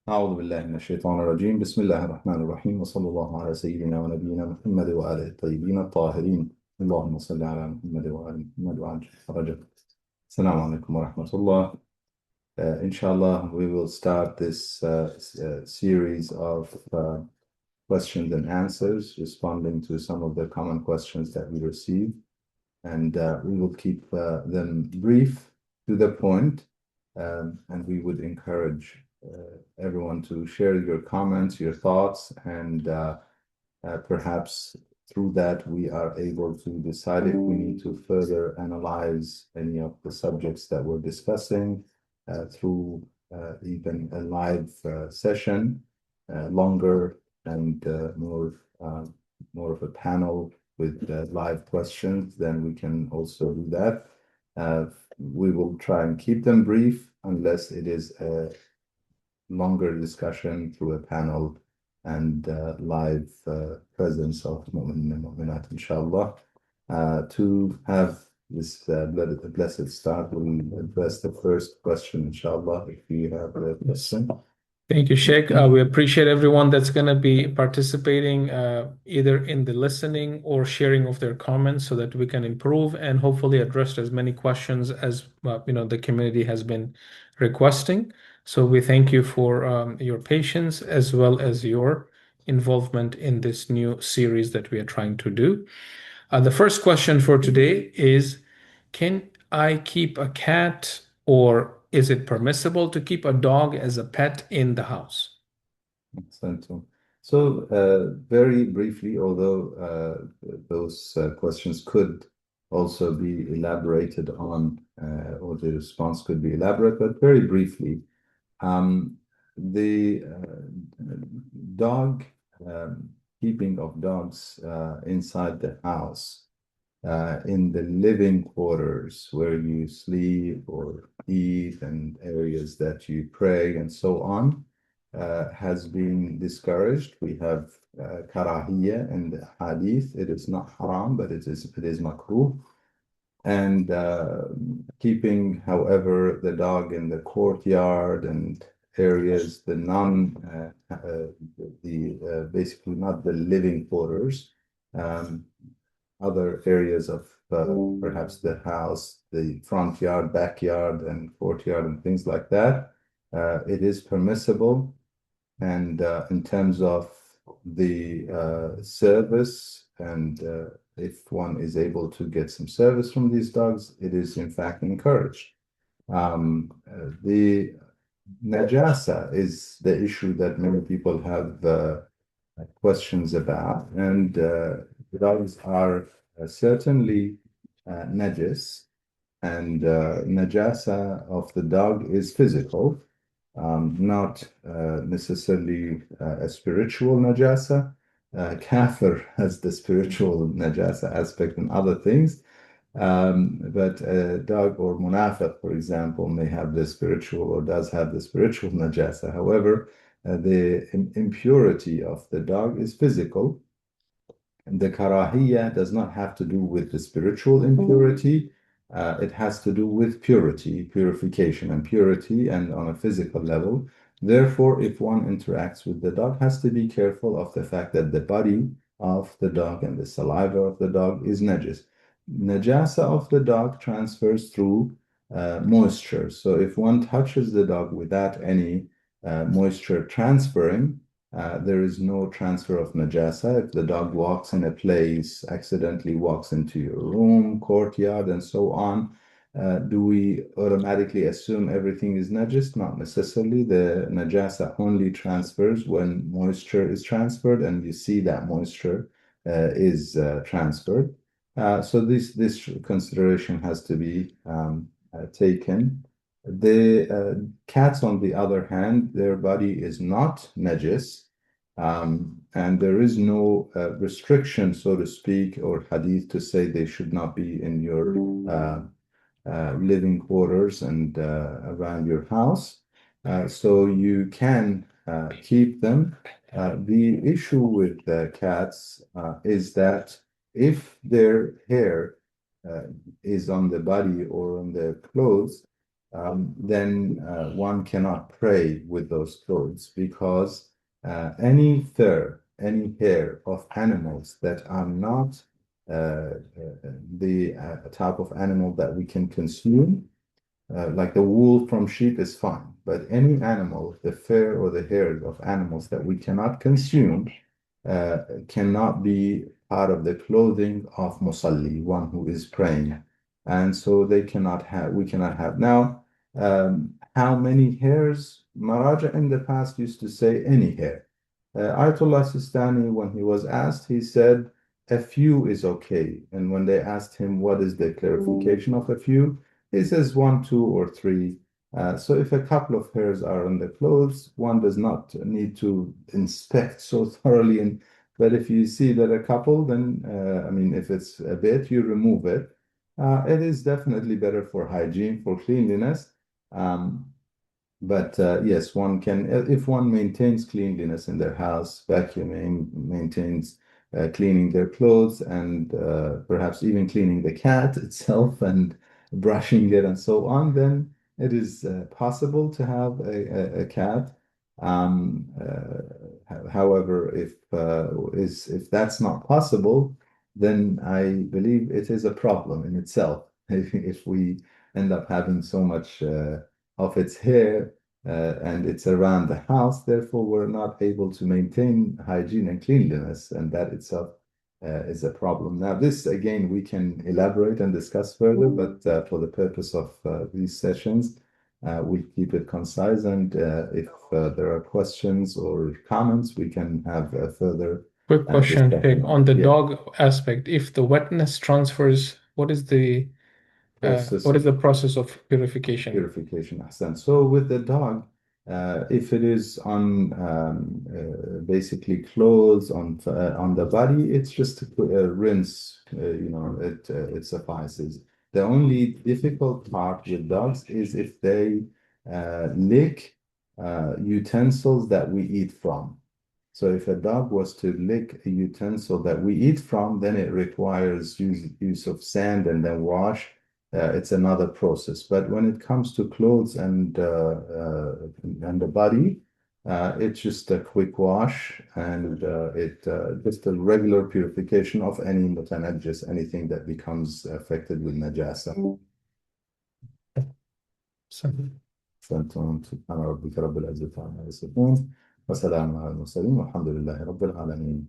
أعوذ بالله من الشيطان الرجيم بسم الله الرحمن الرحيم وصلى الله على سيدنا ونبينا محمد وآله الطيبين الطاهرين اللهم صل على محمد وآل محمد وعلى رجب. Assalamu alaikum wa rahmatullah. Inshallah, we will start this series of questions and answers, responding to some of the common questions that we receive. And we will keep them brief to the point, and we would encourage everyone to share your comments, your thoughts, and perhaps through that we are able to decide if we need to further analyze any of the subjects that we're discussing through even a live session, longer and more of a panel with live questions. Then we can also do that. We will try and keep them brief unless it is a longer discussion through a panel and live presence of Mu'min and Mu'minat, inshallah. To have this blessed start, we'll address the first question, inshallah, if you have a question. Thank you, Sheikh. We appreciate everyone that's going to be participating either in the listening or sharing of their comments so that we can improve and hopefully address as many questions as the community has been requesting. So we thank you for your patience as well as your involvement in this new series that we are trying to do. The first question for today is, can I keep a cat, or is it permissible to keep a dog as a pet in the house? Excellent. So, very briefly, although those questions could also be elaborated on, or the response could be elaborate, but very briefly, the dog keeping of dogs inside the house, in the living quarters where you sleep or eat and areas that you pray and so on, has been discouraged. We have karahiyya in the hadith. It is not haram, but it is makruh. And keeping, however, the dog in the courtyard and areas, basically not the living quarters, other areas of perhaps the house, the front yard, backyard, and courtyard, and things like that, it is permissible. And in terms of the service, and if one is able to get some service from these dogs, it is in fact encouraged. The najasa is the issue that many people have questions about, and dogs are certainly najis, and najasa of the dog is physical, not necessarily a spiritual najasa. Kafir has the spiritual najasa aspect and other things, but a dog or munafiq, for example, may have the spiritual or does have the spiritual najasa. However, the impurity of the dog is physical. And the karahiyya does not have to do with the spiritual impurity. It has to do with purity, purification and purity, and on a physical level. Therefore, if one interacts with the dog, has to be careful of the fact that the body of the dog and the saliva of the dog is najis. Najasa of the dog transfers through moisture. So if one touches the dog without any moisture transferring, there is no transfer of najasa. If the dog walks in a place, accidentally walks into your room, courtyard, and so on, do we automatically assume everything is najis? Not necessarily. The najasa only transfers when moisture is transferred, and you see that moisture is transferred. So this consideration has to be taken. The cats, on the other hand, their body is not najis, and there is no restriction, so to speak, or hadith to say they should not be in your living quarters and around your house. So you can keep them. The issue with cats is that if their hair is on the body or on the clothes, then one cannot pray with those clothes because any fur, any hair of animals that are not the type of animal that we can consume, like the wool from sheep is fine, but any animal, the fur or the hair of animals that we cannot consume, cannot be part of the clothing of musalli, one who is praying. And so we cannot have. Now, how many hairs? Maraja in the past used to say any hair. Ayatollah Sistani, when he was asked, he said a few is okay. And when they asked him what is the clarification of a few, he says one, two, or three. So if a couple of hairs are on the clothes, one does not need to inspect so thoroughly. But if you see that a couple, then I mean, if it's a bit, you remove it. It is definitely better for hygiene, for cleanliness. Um, but yes, one can, if one maintains cleanliness in their house, vacuuming, maintains cleaning their clothes, and perhaps even cleaning the cat itself and brushing it and so on, then it is possible to have a cat. However, if that's not possible, then I believe it is a problem in itself. If we end up having so much of its hair and it's around the house. Therefore, we're not able to maintain hygiene and cleanliness, and that itself is a problem. Now, this again, we can elaborate and discuss further, but for the purpose of these sessions, we'll keep it concise. And if there are questions or comments, we can have a further Quick question, Sheikh, discussion. on the Yeah, dog aspect. If the wetness transfers, process what is of the process of purification? purification. Ahsan. So with the dog, if it is on basically clothes on the body, it's just a rinse. It suffices. The only difficult part with dogs is if they lick utensils that we eat from. So if a dog was to lick a utensil that we eat from, then it requires use of sand and then wash. It's another process. But when it comes to clothes and the body, it's just a quick wash and it just a regular purification of any mutanajjis, anything that becomes affected with najasa. So, أحسنتم سبحان ربك رب العزة عما يصفون وسلام على المرسلين والحمد لله رب العالمين